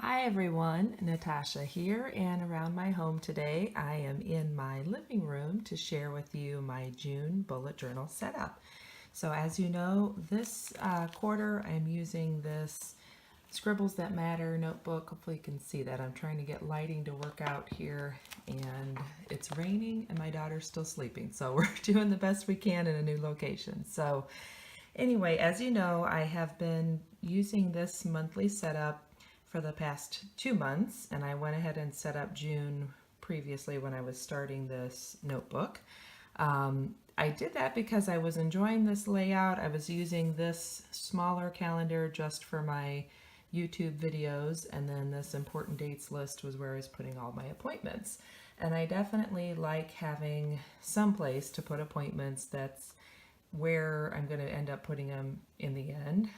Hi everyone, Natasha here, and around my home today I am in my living room to share with you my June bullet journal setup. So as you know, this quarter I'm using this Scribbles That Matter notebook. Hopefully you can see that. I'm trying to get lighting to work out here, and it's raining and my daughter's still sleeping, so we're doing the best we can in a new location. So anyway, as you know, I have been using this monthly setup for the past 2 months, and I went ahead and set up June previously when I was starting this notebook. I did that because I was enjoying this layout. I was using this smaller calendar just for my YouTube videos, and then this important dates list was where I was putting all my appointments. And I definitely like having some place to put appointments that's where I'm going to end up putting them in the end.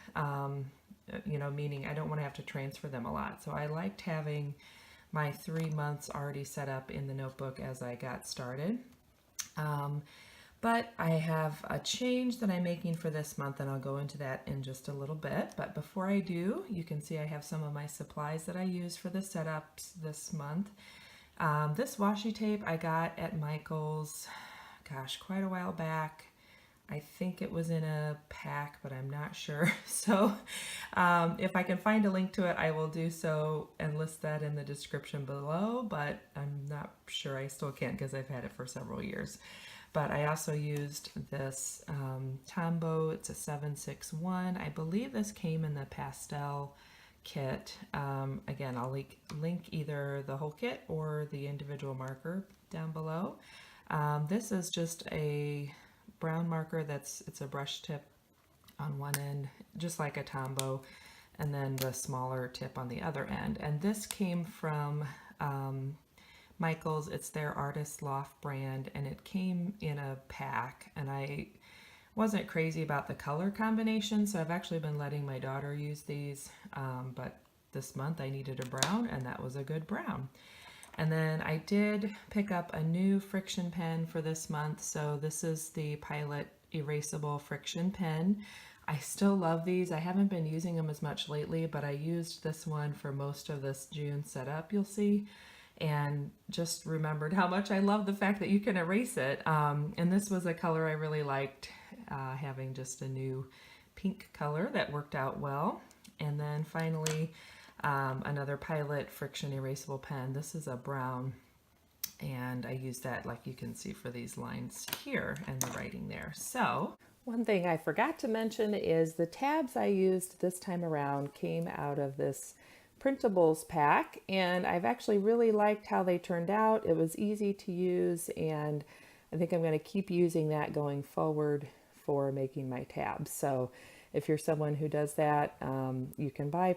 Meaning I don't want to have to transfer them a lot. So I liked having my 3 months already set up in the notebook as I got started. But I have a change that I'm making for this month, and I'll go into that in just a little bit. But before I do, you can see I have some of my supplies that I use for the setups this month. This washi tape I got at Michael's, gosh, quite a while back. I think it was in a pack, but I'm not sure. So if I can find a link to it, I will do so and list that in the description below, but I'm not sure. I still can't because I've had it for several years. But I also used this Tombow. It's a 761. I believe this came in the pastel kit. Again, I'll link either the whole kit or the individual marker down below. This is just a brown marker it's a brush tip on one end, just like a Tombow, and then the smaller tip on the other end. And this came from Michael's. It's their Artist Loft brand, and it came in a pack, and I wasn't crazy about the color combination, so I've actually been letting my daughter use these, but this month I needed a brown, and that was a good brown. And then I did pick up a new friction pen for this month. So this is the Pilot erasable friction pen. I still love these. I haven't been using them as much lately, but I used this one for most of this June setup, you'll see, and just remembered how much I love the fact that you can erase it. And this was a color I really liked, having just a new pink color that worked out well. And then finally, another Pilot friction erasable pen. This is a brown, and I use that, like you can see, for these lines here and the writing there. So one thing I forgot to mention is the tabs I used this time around came out of this printables pack, and I've actually really liked how they turned out. It was easy to use, and I think I'm going to keep using that going forward for making my tabs. So if you're someone who does that, you can buy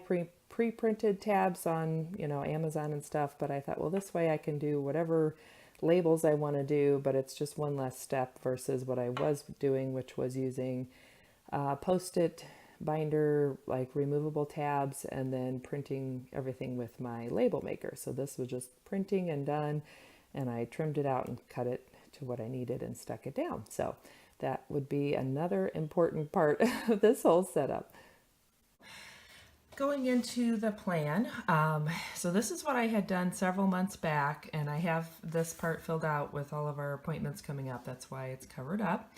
pre-printed tabs on, Amazon and stuff, but I thought, well, this way I can do whatever labels I want to do, but it's just one less step versus what I was doing, which was using Post-it binder, like removable tabs, and then printing everything with my label maker. So this was just printing and done, and I trimmed it out and cut it to what I needed and stuck it down. So that would be another important part of this whole setup. Going into the plan, so this is what I had done several months back, and I have this part filled out with all of our appointments coming up. That's why it's covered up.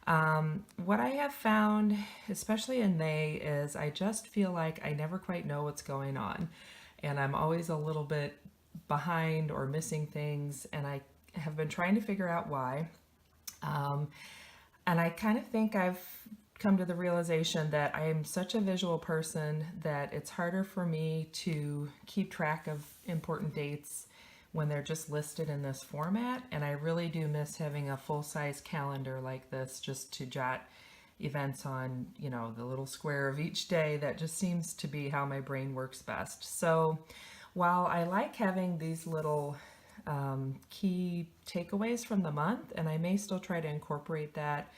What I have found, especially in May, is I just feel like I never quite know what's going on, and I'm always a little bit behind or missing things, and I have been trying to figure out why. And I kind of think I've come to the realization that I am such a visual person that it's harder for me to keep track of important dates when they're just listed in this format. And I really do miss having a full-size calendar like this just to jot events on, the little square of each day. That just seems to be how my brain works best. So while I like having these little key takeaways from the month, and I may still try to incorporate that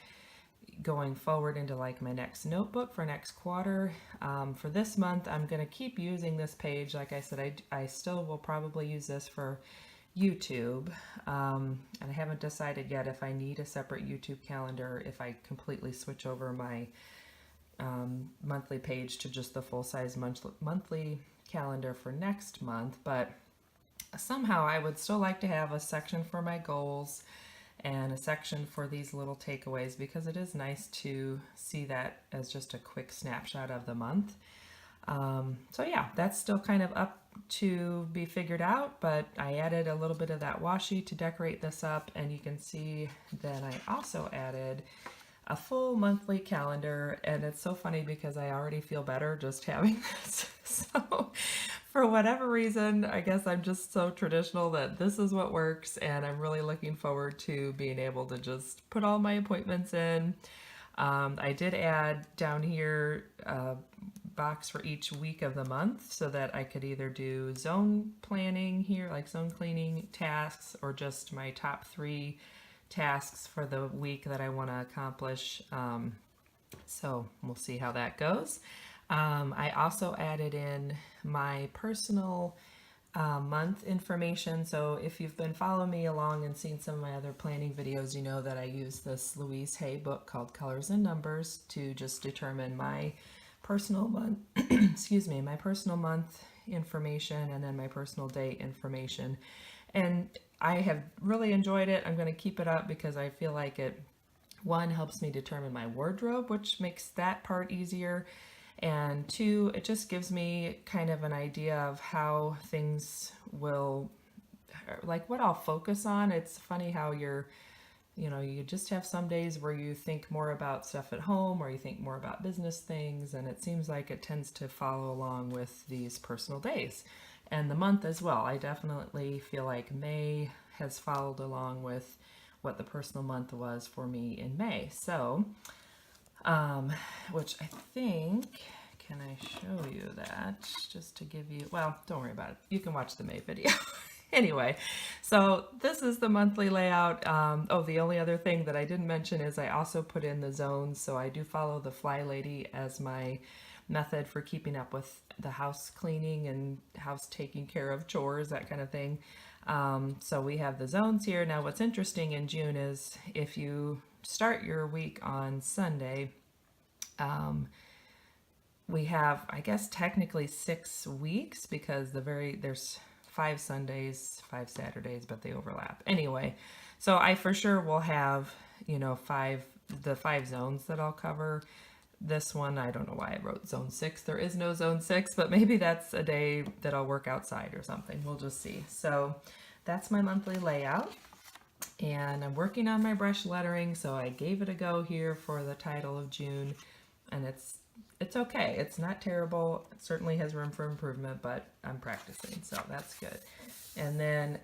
going forward into like my next notebook for next quarter. For this month, I'm going to keep using this page. Like I said, I still will probably use this for YouTube, and I haven't decided yet if I need a separate YouTube calendar, if I completely switch over my monthly page to just the full-size monthly calendar for next month, but somehow I would still like to have a section for my goals and a section for these little takeaways, because it is nice to see that as just a quick snapshot of the month. So yeah, that's still kind of up to be figured out, but I added a little bit of that washi to decorate this up, and you can see that I also added a full monthly calendar, and it's so funny because I already feel better just having this. So for whatever reason, I guess I'm just so traditional that this is what works, and I'm really looking forward to being able to just put all my appointments in. I did add down here a box for each week of the month so that I could either do zone planning here, like zone cleaning tasks, or just my top 3 tasks for the week that I want to accomplish. So we'll see how that goes. I also added in my personal month information. So if you've been following me along and seen some of my other planning videos, you know that I use this Louise Hay book called Colors and Numbers to just determine my personal month, excuse me, my personal month information, and then my personal day information. And I have really enjoyed it. I'm going to keep it up because I feel like it, one, helps me determine my wardrobe, which makes that part easier. And 2, it just gives me kind of an idea of how things will, like what I'll focus on. It's funny how you just have some days where you think more about stuff at home, or you think more about business things, and it seems like it tends to follow along with these personal days. And the month as well. I definitely feel like May has followed along with what the personal month was for me in May. So, which I think, can I show you that just to give you, well, don't worry about it. You can watch the May video. Anyway, so this is the monthly layout. Oh, the only other thing that I didn't mention is I also put in the zones. So I do follow the Fly Lady as my method for keeping up with the house cleaning and house taking care of chores, that kind of thing. So we have the zones here. Now what's interesting in June is if you start your week on Sunday, we have, I guess, technically 6 weeks, because there's 5 Sundays, 5 Saturdays, but they overlap. Anyway, so I for sure will have, the 5 zones that I'll cover. This one, I don't know why I wrote zone 6. There is no zone 6, but maybe that's a day that I'll work outside or something. We'll just see. So that's my monthly layout. And I'm working on my brush lettering, so I gave it a go here for the title of June. And it's okay. It's not terrible. It certainly has room for improvement, but I'm practicing, so that's good. And then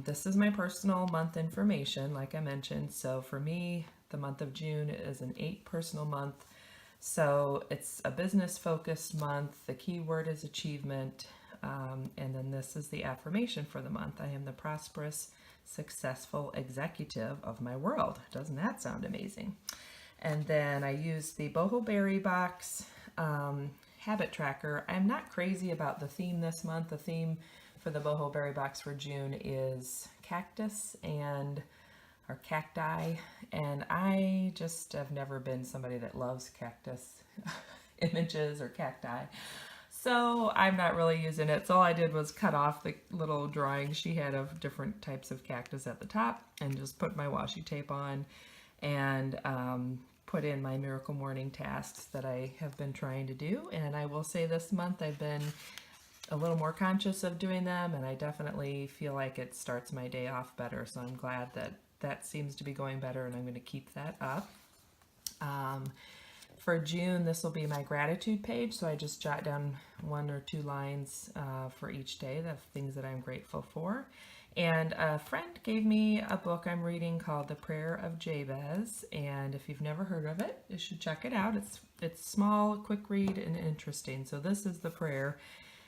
this is my personal month information, like I mentioned. So for me, the month of June is an 8 personal month. So it's a business-focused month. The key word is achievement. And then this is the affirmation for the month. I am the prosperous, successful executive of my world. Doesn't that sound amazing? And then I use the Boho Berry Box habit tracker. I'm not crazy about the theme this month. The theme for the Boho Berry Box for June is cactus or cacti, and I just have never been somebody that loves cactus images or cacti, so I'm not really using it. So all I did was cut off the little drawing she had of different types of cactus at the top and just put my washi tape on and put in my Miracle Morning tasks that I have been trying to do. And I will say this month I've been a little more conscious of doing them, and I definitely feel like it starts my day off better. So I'm glad that that seems to be going better, and I'm going to keep that up. For June, this will be my gratitude page. So I just jot down 1 or 2 lines for each day, the things that I'm grateful for. And a friend gave me a book I'm reading called The Prayer of Jabez, and if you've never heard of it, you should check it out. It's small, quick read, and interesting. So this is the prayer,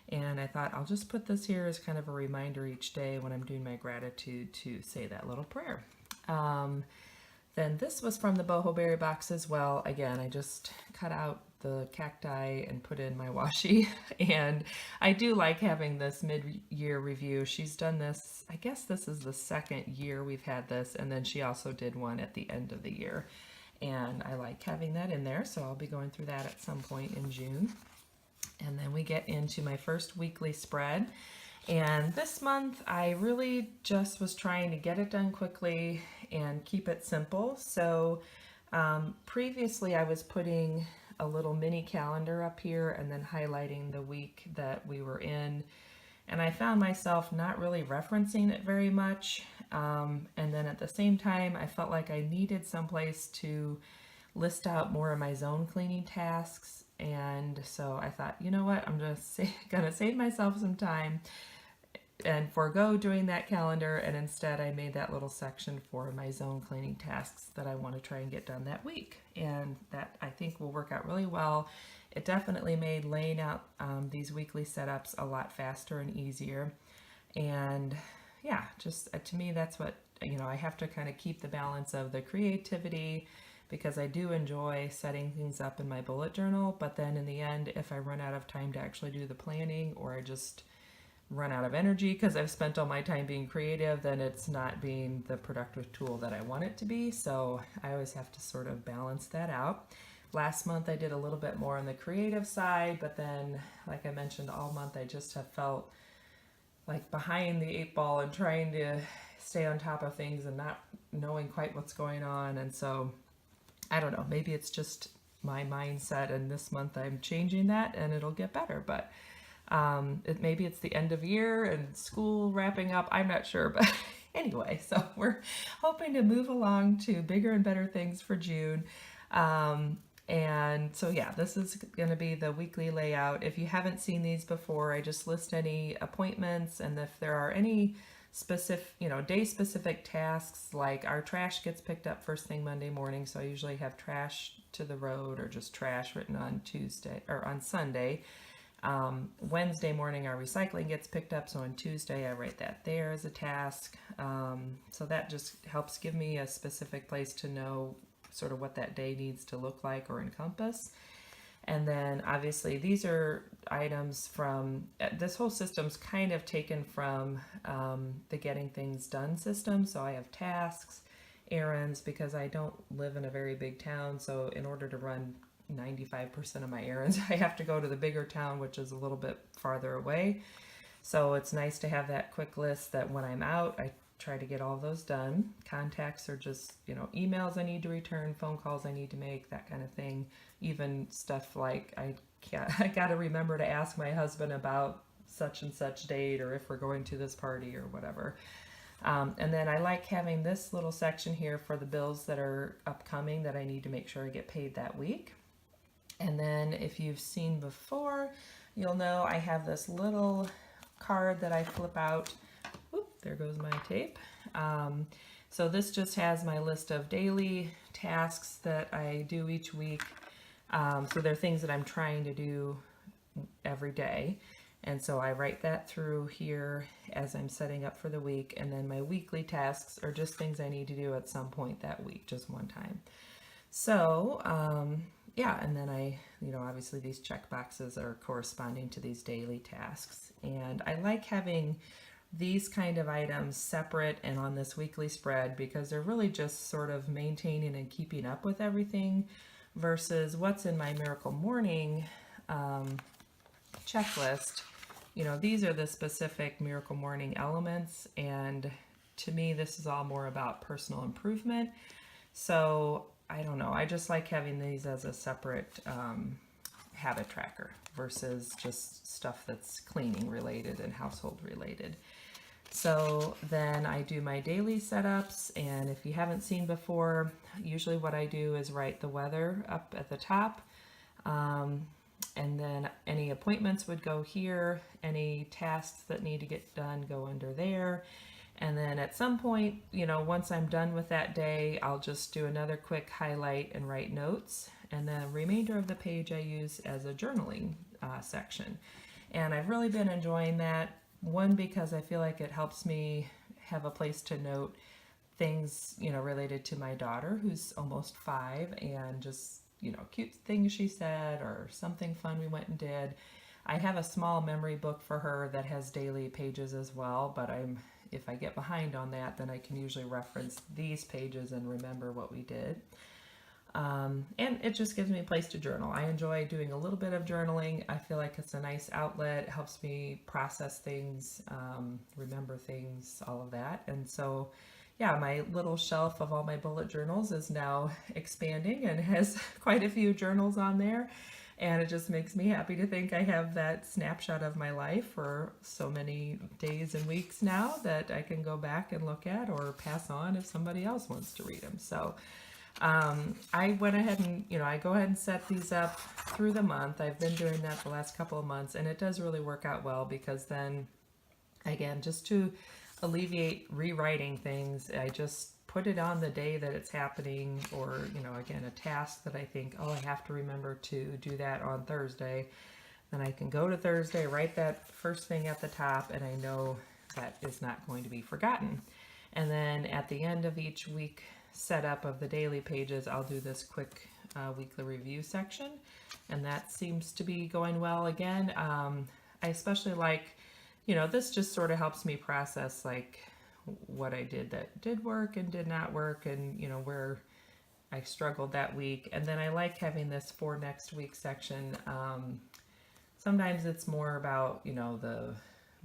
and I thought I'll just put this here as kind of a reminder each day when I'm doing my gratitude to say that little prayer. Then this was from the Boho Berry Box as well. Again, I just cut out the cacti and put in my washi, and I do like having this mid-year review. She's done this, I guess this is the 2nd year we've had this, and then she also did one at the end of the year. and I like having that in there, so I'll be going through that at some point in June. And then we get into my first weekly spread. And this month I really just was trying to get it done quickly and keep it simple. So previously I was putting a little mini calendar up here and then highlighting the week that we were in. And I found myself not really referencing it very much. And then at the same time, I felt like I needed someplace to list out more of my zone cleaning tasks. And so I thought, you know what, I'm just gonna save myself some time and forego doing that calendar, and instead I made that little section for my zone cleaning tasks that I want to try and get done that week, and that I think will work out really well. It definitely made laying out these weekly setups a lot faster and easier, and yeah, just to me that's what, you know, I have to kind of keep the balance of the creativity, because I do enjoy setting things up in my bullet journal, but then in the end, if I run out of time to actually do the planning, or I just run out of energy because I've spent all my time being creative, then it's not being the productive tool that I want it to be. So I always have to sort of balance that out. Last month I did a little bit more on the creative side, but then, like I mentioned, all month I just have felt like behind the 8 ball and trying to stay on top of things and not knowing quite what's going on. And so I don't know, maybe it's just my mindset, and this month I'm changing that and it'll get better. But maybe it's the end of year and school wrapping up, I'm not sure, but anyway, so we're hoping to move along to bigger and better things for June. And so yeah, this is going to be the weekly layout. If you haven't seen these before, I just list any appointments, and if there are any specific, you know, day specific tasks, like our trash gets picked up first thing Monday morning, so I usually have trash to the road or just trash written on Tuesday or on Sunday. Wednesday morning our recycling gets picked up, so on Tuesday I write that there as a task. So that just helps give me a specific place to know sort of what that day needs to look like or encompass. And then obviously these are items from, this whole system's kind of taken from the Getting Things Done system. So I have tasks, errands, because I don't live in a very big town, so in order to run 95% of my errands, I have to go to the bigger town, which is a little bit farther away. So it's nice to have that quick list that when I'm out, I try to get all those done. Contacts are just, you know, emails I need to return, phone calls I need to make, that kind of thing. Even stuff like I got to remember to ask my husband about such and such date, or if we're going to this party or whatever. And then I like having this little section here for the bills that are upcoming that I need to make sure I get paid that week. And then if you've seen before, you'll know I have this little card that I flip out. Oop, there goes my tape. So this just has my list of daily tasks that I do each week. So they're things that I'm trying to do every day. And so I write that through here as I'm setting up for the week. And then my weekly tasks are just things I need to do at some point that week, just one time. So, yeah, and then you know, obviously these check boxes are corresponding to these daily tasks. And I like having these kind of items separate and on this weekly spread, because they're really just sort of maintaining and keeping up with everything, versus what's in my Miracle Morning checklist. You know, these are the specific Miracle Morning elements, and to me this is all more about personal improvement. So I don't know, I just like having these as a separate habit tracker versus just stuff that's cleaning related and household related. So then I do my daily setups, and if you haven't seen before, usually what I do is write the weather up at the top, and then any appointments would go here, any tasks that need to get done go under there. And then at some point, you know, once I'm done with that day, I'll just do another quick highlight and write notes. And the remainder of the page I use as a journaling section. And I've really been enjoying that. One, because I feel like it helps me have a place to note things, you know, related to my daughter, who's almost 5, and just, you know, cute things she said or something fun we went and did. I have a small memory book for her that has daily pages as well, but if I get behind on that, then I can usually reference these pages and remember what we did. And it just gives me a place to journal. I enjoy doing a little bit of journaling. I feel like it's a nice outlet. It helps me process things, remember things, all of that. And so, yeah, my little shelf of all my bullet journals is now expanding and has quite a few journals on there. And it just makes me happy to think I have that snapshot of my life for so many days and weeks now that I can go back and look at or pass on if somebody else wants to read them. So I went ahead and, I go ahead and set these up through the month. I've been doing that the last couple of months, and it does really work out well because then, again, just to alleviate rewriting things, I just put it on the day that it's happening, or, again, a task that I think, oh, I have to remember to do that on Thursday. Then I can go to Thursday, write that first thing at the top, and I know that is not going to be forgotten. And then at the end of each week setup of the daily pages, I'll do this quick weekly review section, and that seems to be going well again. I especially like, this just sort of helps me process like what I did that did work and did not work, and where I struggled that week. And then I like having this for next week section. Sometimes it's more about, the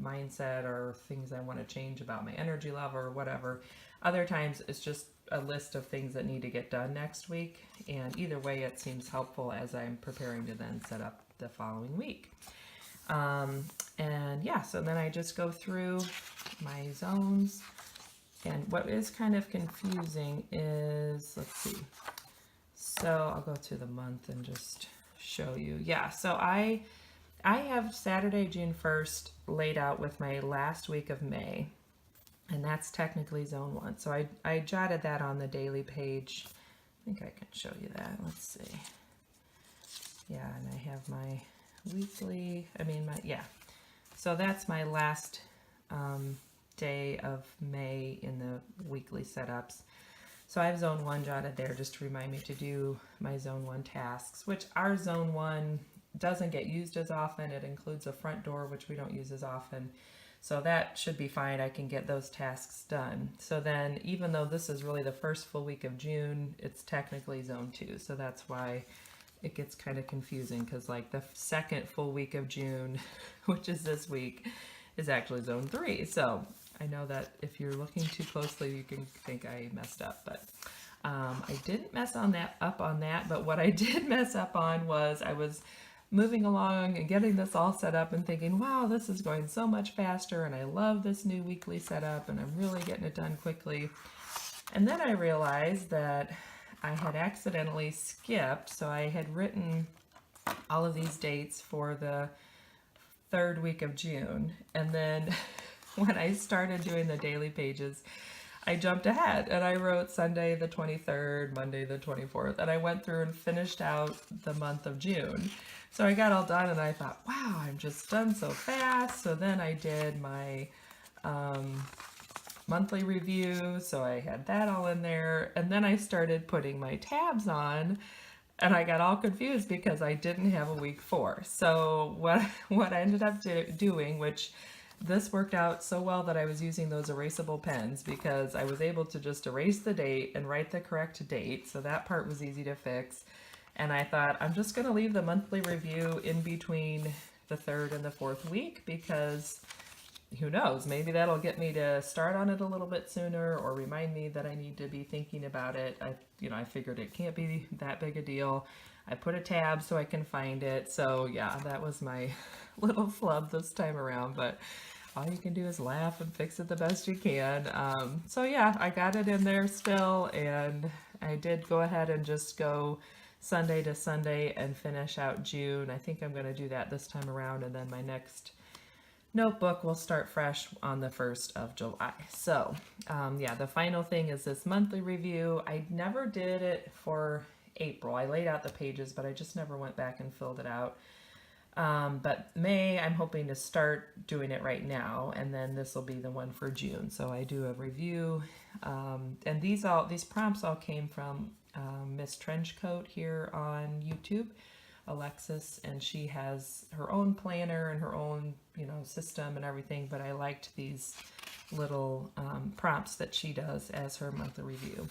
mindset or things I want to change about my energy level or whatever. Other times it's just a list of things that need to get done next week, and either way it seems helpful as I'm preparing to then set up the following week. And yeah, so then I just go through my zones, and what is kind of confusing is, let's see, so I'll go to the month and just show you. Yeah, so I have Saturday, June 1st laid out with my last week of May, and that's technically zone 1. So I jotted that on the daily page. I think I can show you that. Let's see. Yeah, and I have my weekly, yeah. So that's my last day of May in the weekly setups. So I have zone 1 jotted there just to remind me to do my zone 1 tasks, which our zone 1 doesn't get used as often. It includes a front door, which we don't use as often. So that should be fine. I can get those tasks done. So then, even though this is really the first full week of June, it's technically zone 2. So that's why it gets kind of confusing, because like the second full week of June, which is this week, is actually zone 3. So I know that if you're looking too closely, you can think I messed up, but I didn't mess up on that. But what I did mess up on was I was moving along and getting this all set up and thinking, wow, this is going so much faster, and I love this new weekly setup, and I'm really getting it done quickly. And then I realized that I had accidentally skipped, so I had written all of these dates for the 3rd week of June, and then when I started doing the daily pages, I jumped ahead and I wrote Sunday the 23rd, Monday the 24th, and I went through and finished out the month of June. So I got all done and I thought, wow, I'm just done so fast. So then I did my monthly review, so I had that all in there, and then I started putting my tabs on, and I got all confused because I didn't have a week 4. So what I ended up doing, which this worked out so well that I was using those erasable pens, because I was able to just erase the date and write the correct date, so that part was easy to fix. And I thought, I'm just going to leave the monthly review in between the 3rd and the 4th week, because who knows, maybe that'll get me to start on it a little bit sooner, or remind me that I need to be thinking about it. I figured it can't be that big a deal. I put a tab so I can find it. So yeah, that was my little flub this time around, but all you can do is laugh and fix it the best you can. So yeah, I got it in there still, and I did go ahead and just go Sunday to Sunday and finish out June. I think I'm going to do that this time around, and then my next notebook will start fresh on the 1st of July. So yeah, the final thing is this monthly review. I never did it for April. I laid out the pages, but I just never went back and filled it out. But May, I'm hoping to start doing it right now, and then this will be the one for June. So I do a review, and these prompts all came from Miss Trenchcoat here on YouTube, Alexis, and she has her own planner and her own system and everything, but I liked these little prompts that she does as her monthly review.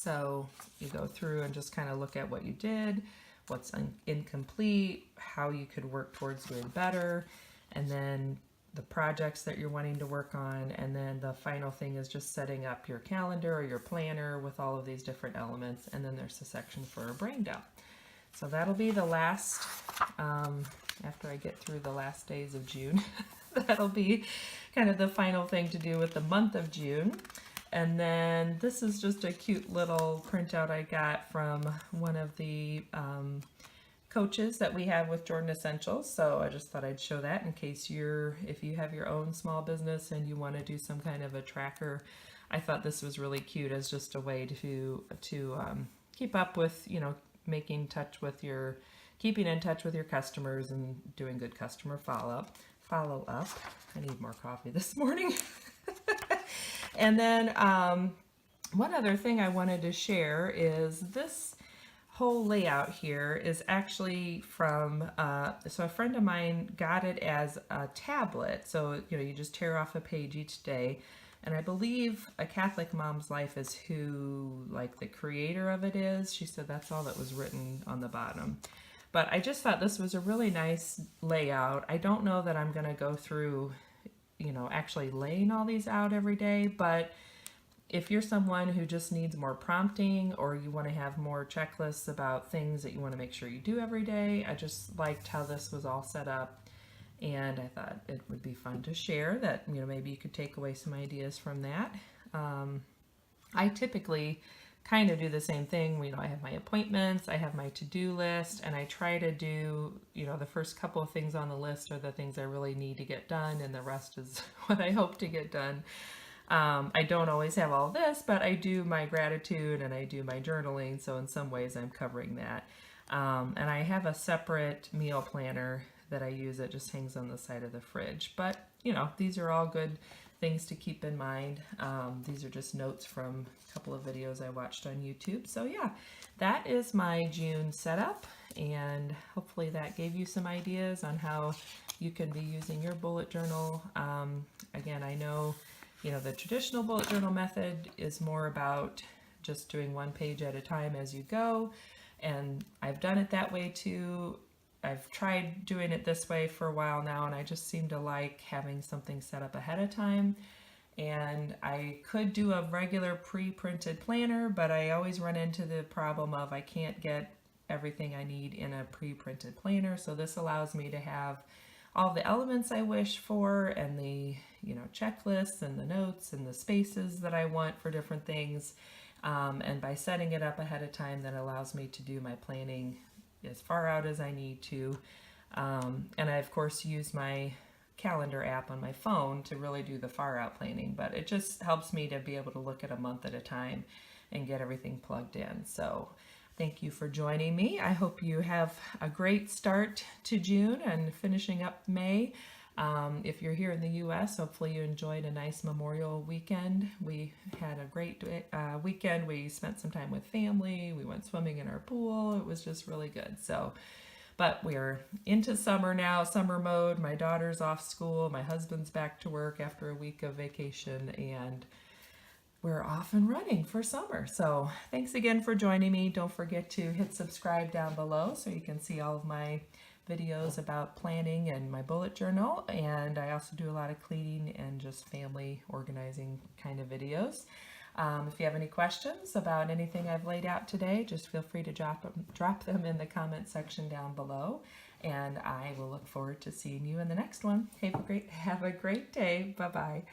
So you go through and just kind of look at what you did, what's incomplete, how you could work towards doing better, and then the projects that you're wanting to work on. And then the final thing is just setting up your calendar or your planner with all of these different elements. And then there's a section for a brain dump. So that'll be the last, after I get through the last days of June, that'll be kind of the final thing to do with the month of June. And then this is just a cute little printout I got from one of the coaches that we have with Jordan Essentials. So I just thought I'd show that in case if you have your own small business and you want to do some kind of a tracker. I thought this was really cute as just a way to keep up with, keeping in touch with your customers and doing good customer follow up. I need more coffee this morning. And then one other thing I wanted to share is this whole layout here is actually from, so a friend of mine got it as a tablet. So, you just tear off a page each day. And I believe A Catholic Mom's Life is who, like, the creator of it is. She said that's all that was written on the bottom. But I just thought this was a really nice layout. I don't know that I'm going to go through, actually laying all these out every day, but if you're someone who just needs more prompting or you want to have more checklists about things that you want to make sure you do every day, I just liked how this was all set up. And I thought it would be fun to share that, maybe you could take away some ideas from that. I typically kind of do the same thing. I have my appointments, I have my to-do list, and I try to do, the first couple of things on the list are the things I really need to get done, and the rest is what I hope to get done. I don't always have all this, but I do my gratitude and I do my journaling, so in some ways I'm covering that. And I have a separate meal planner that I use that just hangs on the side of the fridge. But, these are all good things to keep in mind. These are just notes from a couple of videos I watched on YouTube. So yeah, that is my June setup, and hopefully that gave you some ideas on how you can be using your bullet journal. Again, I know, the traditional bullet journal method is more about just doing one page at a time as you go, and I've done it that way too. I've tried doing it this way for a while now, and I just seem to like having something set up ahead of time. And I could do a regular pre-printed planner, but I always run into the problem of I can't get everything I need in a pre-printed planner. So this allows me to have all the elements I wish for, and the checklists and the notes and the spaces that I want for different things. And by setting it up ahead of time, that allows me to do my planning as far out as I need to. And I, of course, use my calendar app on my phone to really do the far out planning, but it just helps me to be able to look at a month at a time and get everything plugged in. So thank you for joining me. I hope you have a great start to June and finishing up May. If you're here in the U.S., hopefully you enjoyed a nice Memorial weekend. We had a great weekend. We spent some time with family. We went swimming in our pool. It was just really good. So, but we're into summer now, summer mode. My daughter's off school. My husband's back to work after a week of vacation, and we're off and running for summer. So thanks again for joining me. Don't forget to hit subscribe down below so you can see all of my videos about planning and my bullet journal. And I also do a lot of cleaning and just family organizing kind of videos. If you have any questions about anything I've laid out today, just feel free to drop them in the comment section down below. And I will look forward to seeing you in the next one. Have a great day. Bye-bye.